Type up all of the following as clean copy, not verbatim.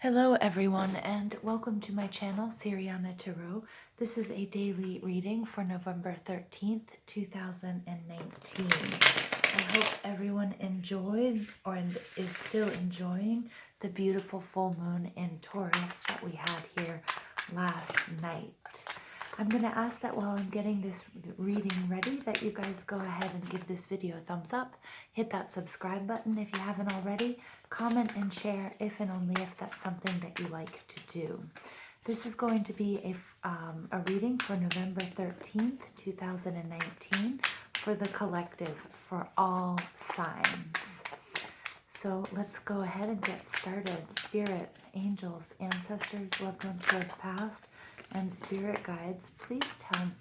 Hello everyone and welcome to my channel, Siriana Tarot. This is a daily reading for November 13th, 2019. I hope everyone enjoyed or is still enjoying the beautiful full moon in Taurus that we had here last night. I'm going to ask that while I'm getting this reading ready that you guys go ahead and give this video a thumbs up, hit that subscribe button if you haven't already, comment and share if and only if that's something that you like to do. This is going to be a reading for November 13th, 2019 for the collective, for all signs. So let's go ahead and get started. Spirit, angels, ancestors, loved ones who have passed, and spirit guides, please tell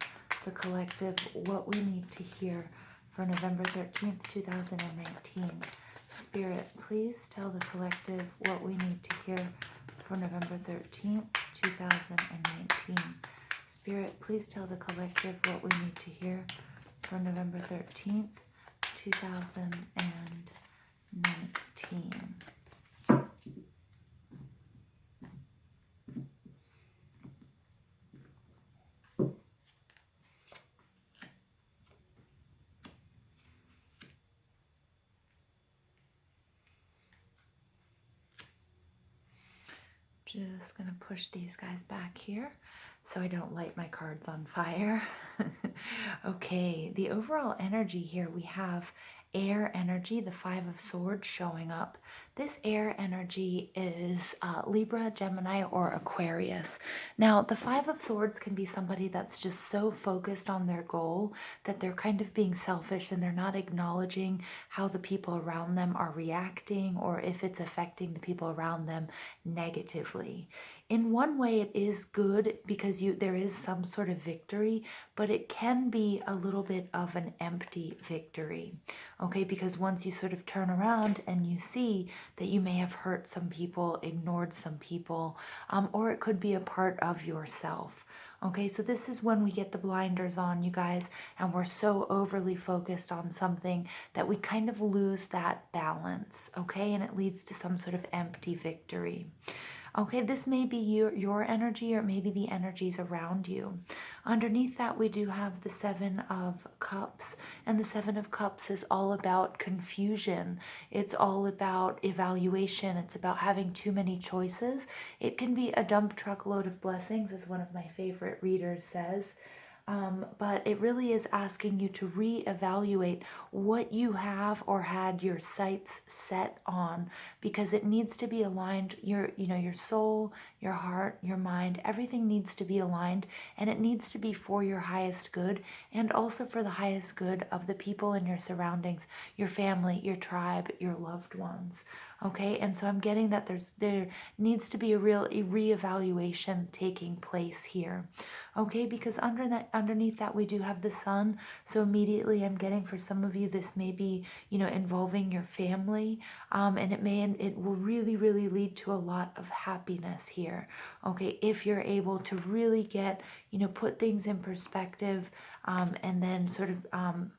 the collective what we need to hear for November 13th, 2019. Spirit, please tell the collective what we need to hear for November 13th, 2019. Spirit, please tell the collective what we need to hear for November 13th, 2019. Just going to push these guys back here so I don't light my cards on fire. Okay, the overall energy here, we have air energy, the Five of Swords showing up. This air energy is Libra, Gemini, or Aquarius. Now, the Five of Swords can be somebody that's just so focused on their goal that they're kind of being selfish and they're not acknowledging how the people around them are reacting or if it's affecting the people around them negatively. In one way, it is good because there is some sort of victory, but it can be a little bit of an empty victory, okay? Because once you sort of turn around and you see that you may have hurt some people, ignored some people, or it could be a part of yourself. Okay, so this is when we get the blinders on, you guys, and we're so overly focused on something that we kind of lose that balance, okay? And it leads to some sort of empty victory. Okay, this may be your energy or maybe the energies around you. Underneath that, we do have the Seven of Cups, and the Seven of Cups is all about confusion. It's all about evaluation. It's about having too many choices. It can be a dump truck load of blessings, as one of my favorite readers says. But it really is asking you to reevaluate what you have or had your sights set on, because it needs to be aligned. Your soul, your heart, your mind, everything needs to be aligned, and it needs to be for your highest good and also for the highest good of the people in your surroundings, your family, your tribe, your loved ones. Okay, and so I'm getting that there needs to be a reevaluation taking place here. Okay, because underneath that we do have the sun. So immediately I'm getting, for some of you, this may be, involving your family, and it will really lead to a lot of happiness here. Okay, if you're able to really get, put things in perspective, and then sort of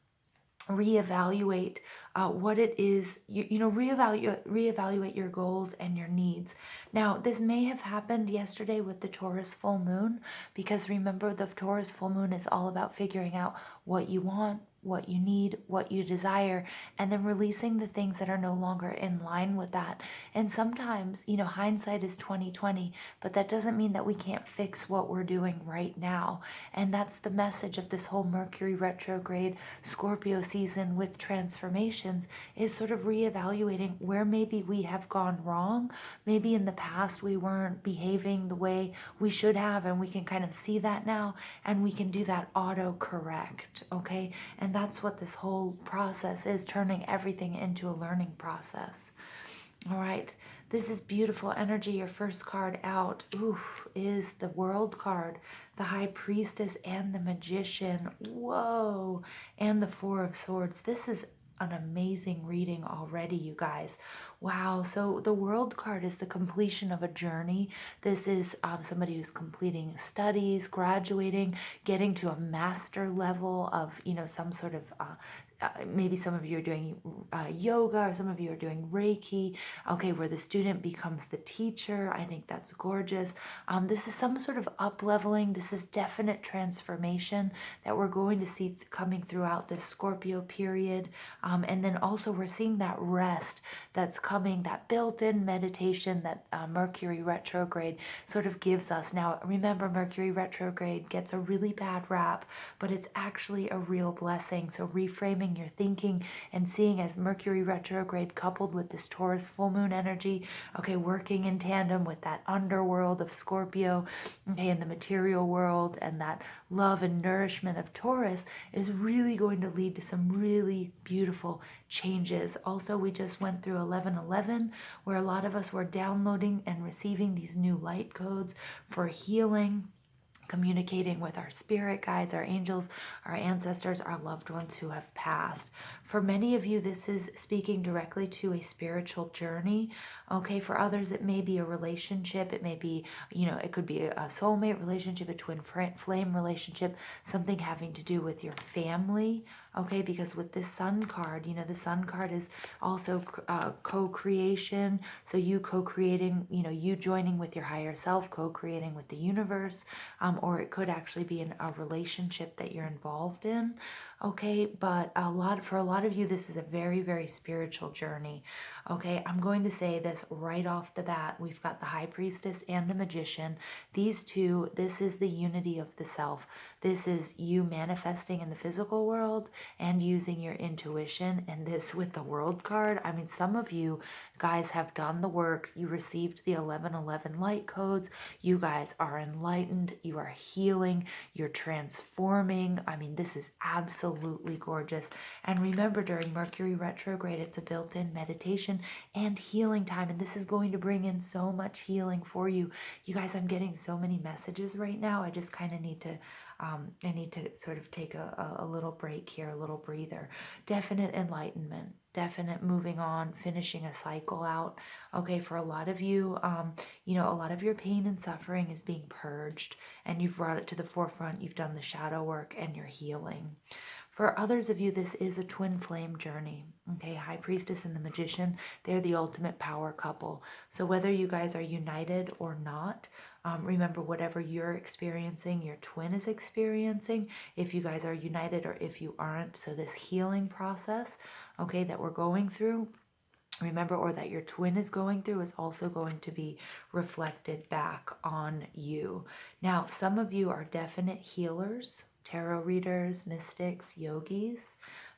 reevaluate what it is, reevaluate your goals and your needs. Now, this may have happened yesterday with the Taurus full moon, because remember, the Taurus full moon is all about figuring out what you want, what you need, what you desire, and then releasing the things that are no longer in line with that. And sometimes, hindsight is 20/20, but that doesn't mean that we can't fix what we're doing right now. And that's the message of this whole Mercury retrograde Scorpio season with transformations, is sort of reevaluating where maybe we have gone wrong. Maybe in the past we weren't behaving the way we should have, and we can kind of see that now, and we can do that auto correct, okay? And that's what this whole process is, turning everything into a learning process. All right, this is beautiful energy. Your first card out is the World card, the High Priestess and the Magician. Whoa, and the Four of Swords. This is an amazing reading already, you guys. Wow, so the World card is the completion of a journey. This is somebody who's completing studies, graduating, getting to a master level of, some sort of maybe some of you are doing yoga, or some of you are doing Reiki, okay, where the student becomes the teacher. I think that's gorgeous. This is some sort of up-leveling. This is definite transformation that we're going to see coming throughout this Scorpio period. And then also we're seeing that rest that's coming, that built-in meditation that Mercury retrograde sort of gives us. Now, remember, Mercury retrograde gets a really bad rap, but it's actually a real blessing. So reframing your thinking and seeing as Mercury retrograde coupled with this Taurus full moon energy, okay, working in tandem with that underworld of Scorpio, okay, in the material world, and that love and nourishment of Taurus is really going to lead to some really beautiful changes. Also, we just went through 1111, where a lot of us were downloading and receiving these new light codes for healing, communicating with our spirit guides, our angels, our ancestors, our loved ones who have passed. For many of you, this is speaking directly to a spiritual journey. Okay, for others, it may be a relationship. It may be, it could be a soulmate relationship, a twin flame relationship, something having to do with your family. Okay, because with this Sun card, the Sun card is also co-creation. So you co-creating, you joining with your higher self, co-creating with the universe, or it could actually be in a relationship that you're involved in. Okay, but for a lot of you, this is a very, very spiritual journey. Okay, I'm going to say this right off the bat. We've got the High Priestess and the Magician. These two, this is the unity of the self. This is you manifesting in the physical world and using your intuition. And this with the World card, I mean, some of you guys have done the work. You received the 1111 light codes. You guys are enlightened. You are healing. You're transforming. I mean, this is absolutely gorgeous. And remember, during Mercury retrograde, it's a built-in meditation and healing time. And this is going to bring in so much healing for you. You guys, I'm getting so many messages right now. I just kind of need to sort of take a little break here, a little breather. Definite enlightenment, definite moving on, finishing a cycle out. Okay, for a lot of you, a lot of your pain and suffering is being purged, and you've brought it to the forefront. You've done the shadow work and you're healing. For others of you, this is a twin flame journey. Okay, High Priestess and the Magician, they're the ultimate power couple. So whether you guys are united or not, remember, whatever you're experiencing, your twin is experiencing, if you guys are united or if you aren't. So this healing process, okay, that we're going through, remember, or that your twin is going through, is also going to be reflected back on you. Now, some of you are definite healers, tarot readers, mystics, yogis,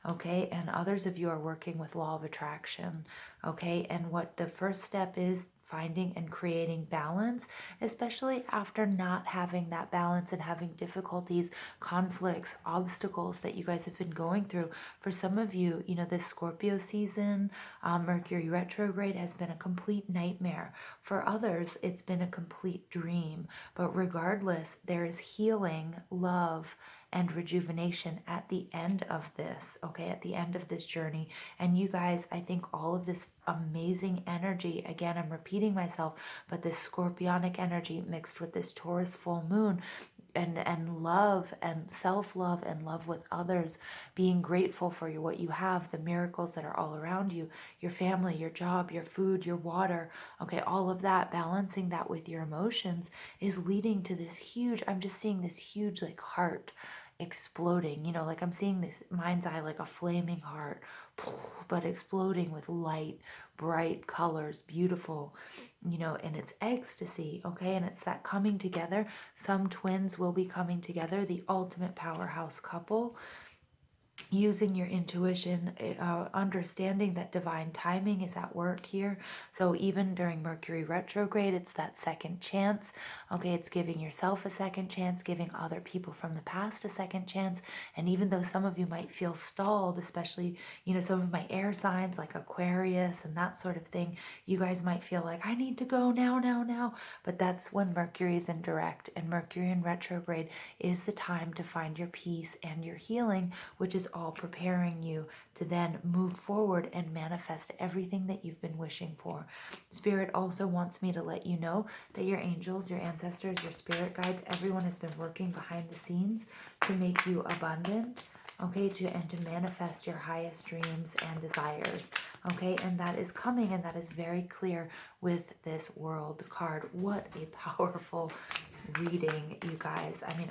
okay, and others of you are working with law of attraction, okay, and what the first step is, finding and creating balance, especially after not having that balance and having difficulties, conflicts, obstacles that you guys have been going through. For some of you, this Scorpio season, Mercury retrograde has been a complete nightmare. For others, it's been a complete dream. But regardless, there is healing, love, and rejuvenation at the end of this, okay, at the end of this journey. And you guys, I think all of this amazing energy, again, I'm repeating myself, but this scorpionic energy mixed with this Taurus full moon, and love and self-love and love with others, being grateful for what you have, the miracles that are all around you, your family, your job, your food, your water, okay, all of that, balancing that with your emotions is leading to this huge, I'm just seeing this huge like heart exploding, like I'm seeing this mind's eye, like a flaming heart, but exploding with light, bright colors, beautiful, and it's ecstasy, okay, and it's that coming together. Some twins will be coming together, the ultimate powerhouse couple, using your intuition, understanding that divine timing is at work here. So even during Mercury retrograde, it's that second chance. Okay, it's giving yourself a second chance, giving other people from the past a second chance. And even though some of you might feel stalled, especially, some of my air signs like Aquarius and that sort of thing, you guys might feel like, I need to go now, now, now. But that's when Mercury is in direct, and Mercury in retrograde is the time to find your peace and your healing, which is all preparing you to then move forward and manifest everything that you've been wishing for. Spirit also wants me to let you know that your angels, your ancestors, your spirit guides, everyone has been working behind the scenes to make you abundant, okay, and to manifest your highest dreams and desires, okay, and that is coming, and that is very clear with this World card. What a powerful reading, you guys. I mean,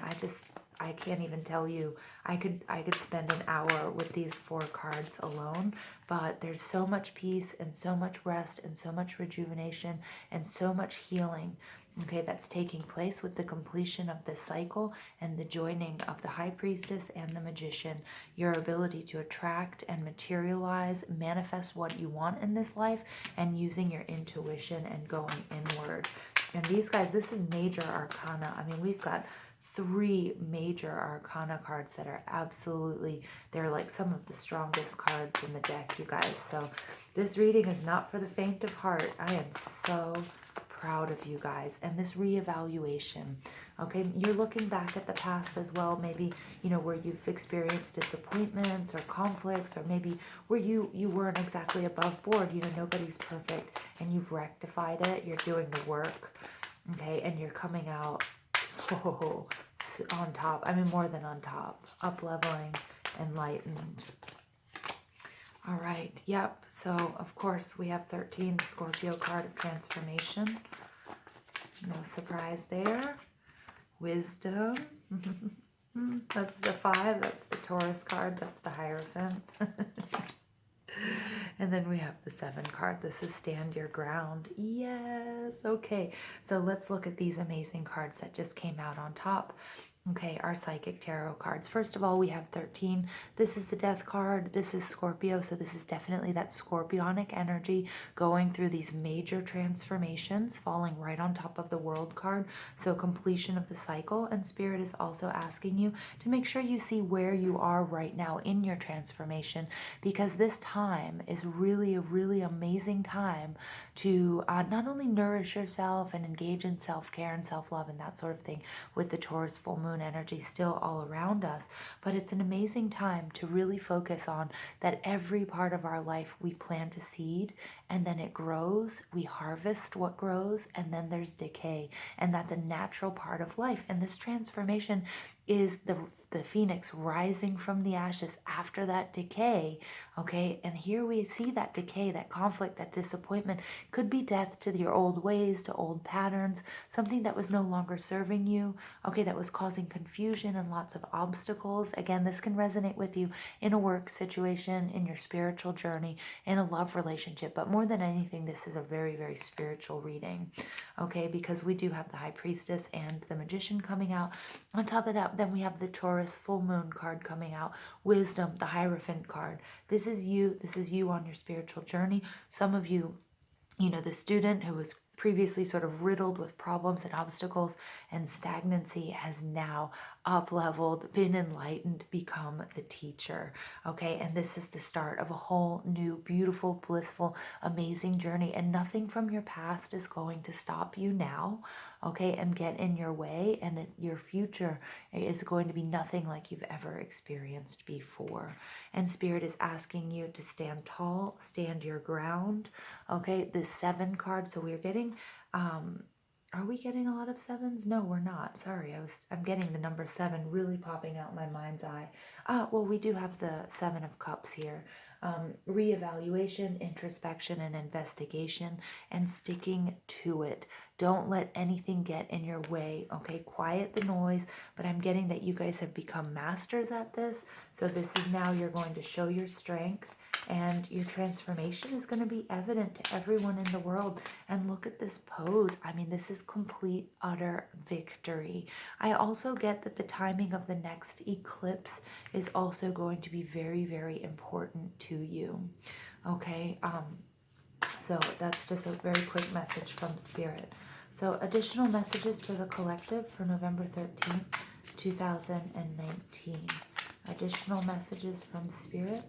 I can't even tell you. I could spend an hour with these 4 cards alone, but there's so much peace and so much rest and so much rejuvenation and so much healing, okay, that's taking place with the completion of this cycle and the joining of the High Priestess and the Magician. Your ability to attract and materialize, manifest what you want in this life, and using your intuition and going inward. And these guys, this is major arcana. I mean, we've got 3 major arcana cards that are absolutely, they're like some of the strongest cards in the deck, you guys. So this reading is not for the faint of heart. I am so proud of you guys. And this reevaluation, okay, you're looking back at the past as well, maybe, you know, where you've experienced disappointments or conflicts, or maybe where you weren't exactly above board. You know, nobody's perfect, and you've rectified it. You're doing the work, okay, and you're coming out on top. I mean, more than on top, up leveling, enlightened. All right, yep. So of course we have 13, the Scorpio card of transformation. No surprise there. Wisdom. That's the 5. That's the Taurus card. That's the Hierophant. And then we have the 7 card. This is Stand Your Ground. Yes. Okay. So let's look at these amazing cards that just came out on top. Okay, our psychic tarot cards. First of all, we have 13. This is the Death card. This is Scorpio, so this is definitely that scorpionic energy going through these major transformations, falling right on top of the World card. So completion of the cycle, and Spirit is also asking you to make sure you see where you are right now in your transformation, because this time is really a really amazing time to not only nourish yourself and engage in self-care and self-love and that sort of thing with the Taurus full moon energy still all around us, but it's an amazing time to really focus on that every part of our life we plant a seed, and then it grows, we harvest what grows, and then there's decay, and that's a natural part of life. And this transformation is the phoenix rising from the ashes after that decay, okay? And here we see that decay, that conflict, that disappointment. Could be death to your old ways, to old patterns, something that was no longer serving you, okay, that was causing confusion and lots of obstacles. Again, this can resonate with you in a work situation, in your spiritual journey, in a love relationship, but more than anything, this is a very, very spiritual reading, okay, because we do have the High Priestess and the Magician coming out. On top of that, then we have the Taurus full moon card coming out, Wisdom, the Hierophant card. This is you on your spiritual journey. Some of you, you know, the student who was previously sort of riddled with problems and obstacles and stagnancy has now up-leveled, been enlightened, become the teacher, okay? And this is the start of a whole new, beautiful, blissful, amazing journey, and nothing from your past is going to stop you now, okay, and get in your way, and your future is going to be nothing like you've ever experienced before. And Spirit is asking you to stand tall, stand your ground, okay? The 7 card, so we're getting, are we getting a lot of 7s? No, we're not. Sorry, I'm getting the number 7 really popping out my mind's eye. Well, we do have the 7 of Cups here. Reevaluation, introspection, and investigation, and sticking to it. Don't let anything get in your way, okay? Quiet the noise, but I'm getting that you guys have become masters at this. So this is now you're going to show your strength, and your transformation is going to be evident to everyone in the world. And look at this pose. I mean, this is complete, utter victory. I also get that the timing of the next eclipse is also going to be very, very important to you. Okay, so that's just a very quick message from Spirit. So additional messages for the collective for November 13th, 2019. Additional messages from Spirit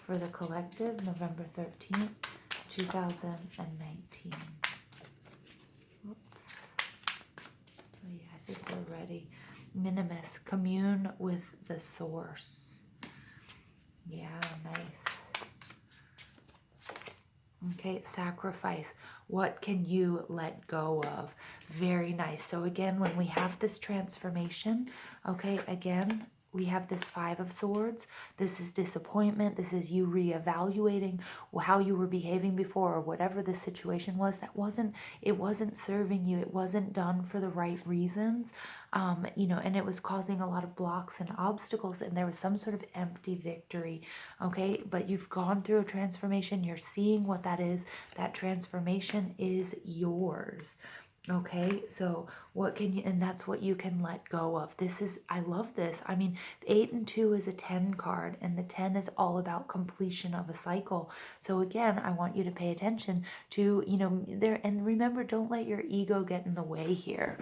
for the collective, November 13th, 2019. Whoops. Oh yeah, I think we're ready. Minimus, commune with the source. Yeah, nice. Okay, sacrifice. What can you let go of? Very nice. So again, when we have this transformation, okay, again, we have this Five of Swords. This is disappointment. This is you reevaluating how you were behaving before, or whatever the situation was that wasn't serving you. It wasn't done for the right reasons. And it was causing a lot of blocks and obstacles, and there was some sort of empty victory. Okay, but you've gone through a transformation. You're seeing what that is. That transformation is yours. Okay, so what can you, and that's what you can let go of. This is, I love this. I mean, 8 and 2 is a 10 card, and the 10 is all about completion of a cycle. So again, I want you to pay attention to, there, and remember, don't let your ego get in the way here.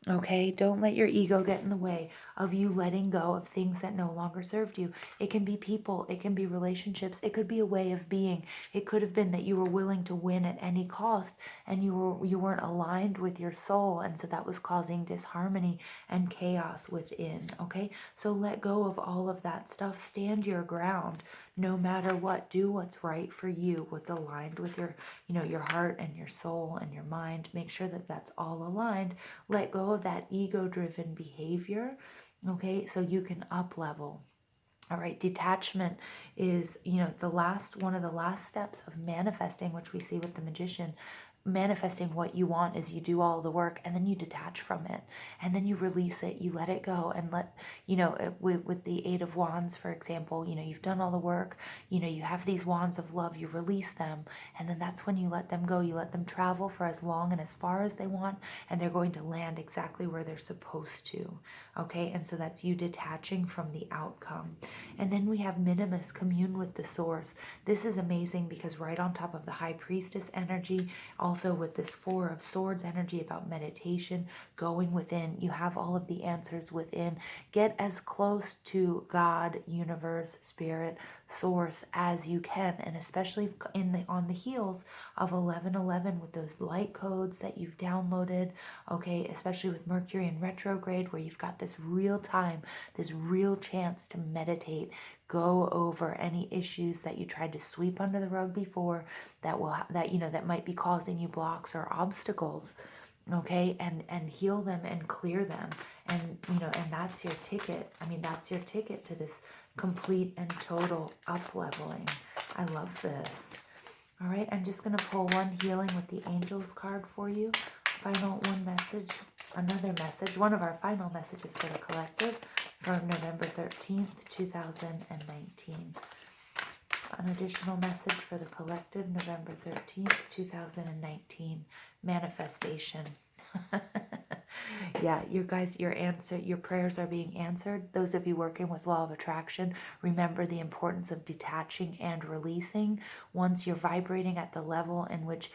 Okay, don't let your ego get in the way of you letting go of things that no longer served you. It can be people, it can be relationships, it could be a way of being. It could have been that you were willing to win at any cost, and you weren't aligned with your soul, and so that was causing disharmony and chaos within. Okay, so let go of all of that stuff. Stand your ground no matter what. Do what's right for you, what's aligned with your your heart and your soul and your mind. Make sure that that's all aligned. Let go of that ego driven behavior. Okay, so you can up level. All right, detachment is, one of the last steps of manifesting, which we see with the magician. Manifesting what you want is you do all the work, and then you detach from it, and then you release it, you let it go, and with the Eight of Wands, for example, you've done all the work, you have these wands of love, you release them, and then that's when you let them go. You let them travel for as long and as far as they want, and they're going to land exactly where they're supposed to. Okay, and so that's you detaching from the outcome. And then we have Minimus, commune with the source. This is amazing because right on top of the High Priestess energy, also with this Four of Swords energy about meditation, going within, you have all of the answers within. Get as close to God, universe, spirit, source as you can, and especially on the heels of 1111 with those light codes that you've downloaded. Okay, especially with Mercury in retrograde, where you've got this real time, this real chance to meditate, go over any issues that you tried to sweep under the rug before that might be causing you blocks or obstacles. Okay, and heal them and clear them, and and that's your ticket. I mean, that's your ticket to this complete and total up leveling. I love this. All right, I'm just going to pull one healing with the angels card for you. Final one message, another message, one of our final messages for the collective for November 13th, 2019. An additional message for the collective, November 13th, 2019. Manifestation. Yeah, you guys, your prayers are being answered. Those of you working with law of attraction, remember the importance of detaching and releasing. Once you're vibrating at the level in which,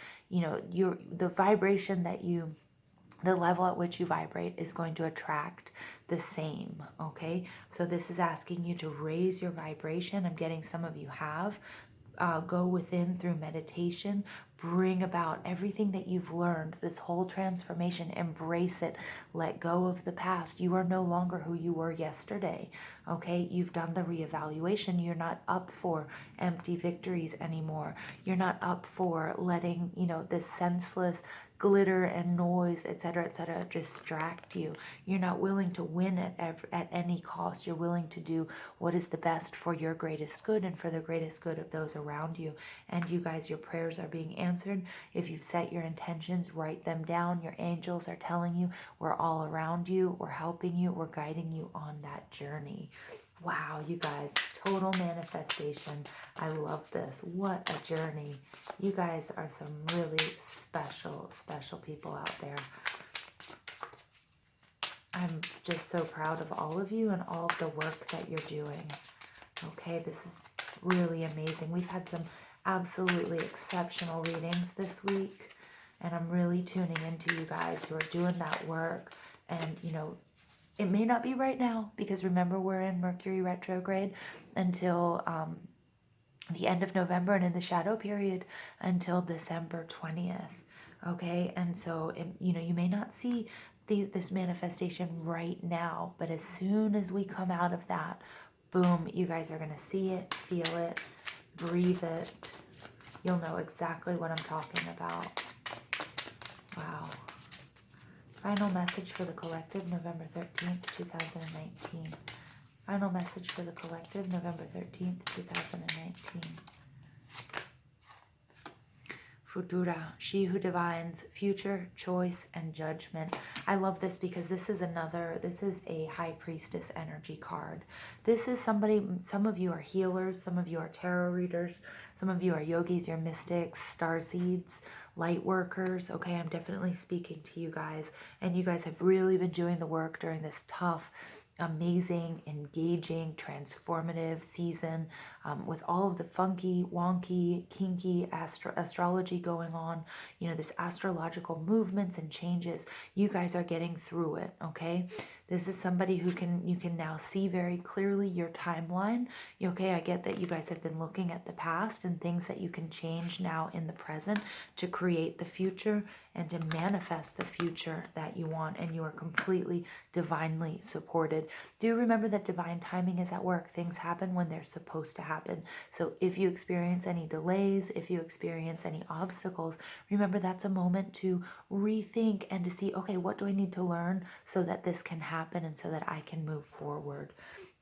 the level at which you vibrate is going to attract the same. Okay, so this is asking you to raise your vibration. I'm getting some of you have. Go within through meditation, bring about everything that you've learned, this whole transformation, embrace it, let go of the past. You are no longer who you were yesterday. Okay, you've done the reevaluation. You're not up for empty victories anymore. You're not up for letting this senseless glitter and noise, etc., distract you. You're not willing to win at any cost. You're willing to do what is the best for your greatest good and for the greatest good of those around you. And you guys, your prayers are being answered. If you've set your intentions, write them down. Your angels are telling you we're all around you, we're helping you, we're guiding you on that journey. Wow, you guys, total manifestation. I love this. What a journey. You guys are some really special, special people out there. I'm just so proud of all of you and all of the work that you're doing. Okay, this is really amazing. We've had some absolutely exceptional readings this week, and I'm really tuning into you guys who are doing that work. And, it may not be right now, because remember, we're in Mercury retrograde until the end of November, and in the shadow period until December 20th. Okay, and so you may not see this manifestation right now, but as soon as we come out of that, boom, you guys are going to see it, feel it, breathe it. You'll know exactly what I'm talking about. Wow. Final message for the collective, November 13th, 2019. Final message for the collective, November 13th, 2019. Futura, she who divines future, choice, and judgment. I love this because this is a high priestess energy card. This is somebody, some of you are healers, some of you are tarot readers, some of you are yogis, you're mystics, star seeds, light workers. Okay, I'm definitely speaking to you guys, and you guys have really been doing the work during this tough, amazing, engaging, transformative season, with all of the funky, wonky, kinky astrology going on, you know, this astrological movements and changes. You guys are getting through it, okay? This is somebody who you can now see very clearly your timeline. Okay, I get that you guys have been looking at the past and things that you can change now in the present to create the future and to manifest the future that you want, and you are completely divinely supported. Do remember that divine timing is at work. Things happen when they're supposed to happen. So if you experience any delays, if you experience any obstacles, remember that's a moment to rethink and to see, okay, what do I need to learn so that this can happen and so that I can move forward?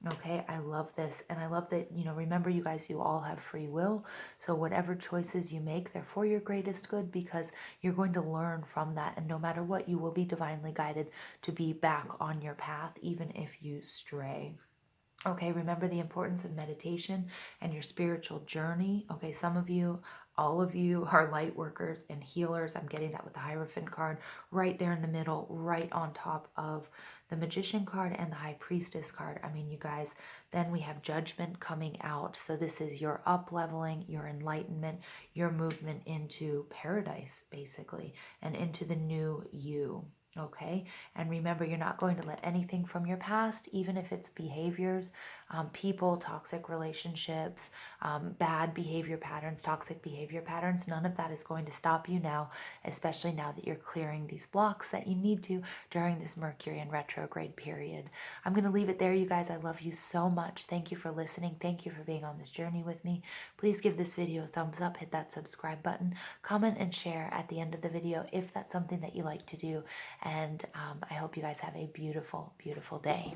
Okay, I love this. And I love that, you know, remember you guys, you all have free will. So whatever choices you make, they're for your greatest good, because you're going to learn from that. And no matter what, you will be divinely guided to be back on your path, even if you stray. Okay, remember the importance of meditation and your spiritual journey. Okay, some of you, all of you are light workers and healers. I'm getting that with the Hierophant card right there in the middle, right on top of the Magician card and the High Priestess card. I mean, you guys, then we have Judgment coming out. So this is your up-leveling, your enlightenment, your movement into paradise, basically, and into the new you. Okay, and remember, you're not going to let anything from your past, even if it's behaviors, people, toxic relationships, bad behavior patterns, toxic behavior patterns, none of that is going to stop you now, especially now that you're clearing these blocks that you need to during this Mercury in retrograde period. I'm going to leave it there, you guys. I love you so much. Thank you for listening. Thank you for being on this journey with me. Please give this video a thumbs up, hit that subscribe button, comment and share at the end of the video if that's something that you like to do. And I hope you guys have a beautiful, beautiful day.